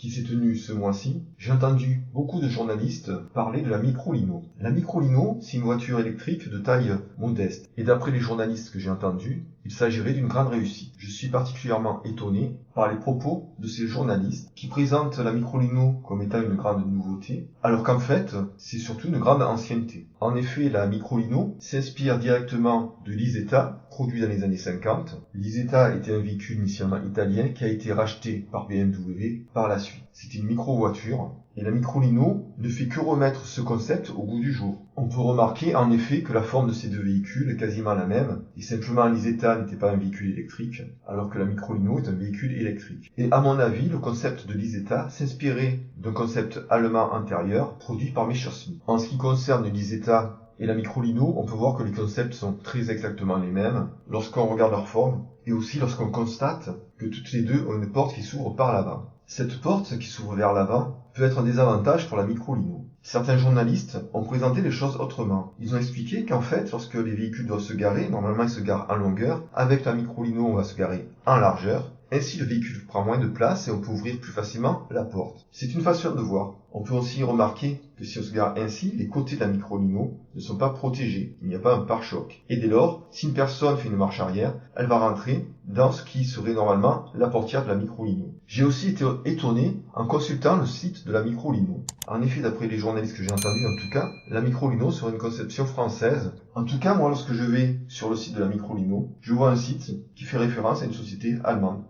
qui s'est tenue ce mois-ci, j'ai entendu beaucoup de journalistes parler de la Microlino. La Microlino, c'est une voiture électrique de taille modeste. Et d'après les journalistes que j'ai entendus, il s'agirait d'une grande réussite. Je suis particulièrement étonné par les propos de ces journalistes qui présentent la Microlino comme étant une grande nouveauté, alors qu'en fait, c'est surtout une grande ancienneté. En effet, la Microlino s'inspire directement de l'Isetta, produit dans les années 50. L'Isetta était un véhicule initialement italien qui a été racheté par BMW par la suite. C'est une micro-voiture et la Microlino ne fait que remettre ce concept au goût du jour. On peut remarquer en effet que la forme de ces deux véhicules est quasiment la même, et simplement l'Isetta n'était pas un véhicule électrique, alors que la Microlino est un véhicule électrique. Et à mon avis, le concept de l'Isetta s'inspirait d'un concept allemand antérieur produit par Messerschmitt. En ce qui concerne l'Isetta et la Microlino, on peut voir que les concepts sont très exactement les mêmes lorsqu'on regarde leur forme, et aussi lorsqu'on constate que toutes les deux ont une porte qui s'ouvre par l'avant. Cette porte qui s'ouvre vers l'avant peut être un désavantage pour la Microlino. Certains journalistes ont présenté les choses autrement. Ils ont expliqué qu'en fait, lorsque les véhicules doivent se garer, normalement ils se garent en longueur. Avec la Microlino, on va se garer en largeur. Ainsi, le véhicule prend moins de place et on peut ouvrir plus facilement la porte. C'est une façon de voir. On peut aussi remarquer que si on se gare ainsi, les côtés de la Microlino ne sont pas protégés. Il n'y a pas un pare-choc. Et dès lors, si une personne fait une marche arrière, elle va rentrer dans ce qui serait normalement la portière de la Microlino. J'ai aussi été étonné en consultant le site de la Microlino. En effet, d'après les journalistes que j'ai entendus, en tout cas, la Microlino serait une conception française. En tout cas, moi, lorsque je vais sur le site de la Microlino, je vois un site qui fait référence à une société allemande.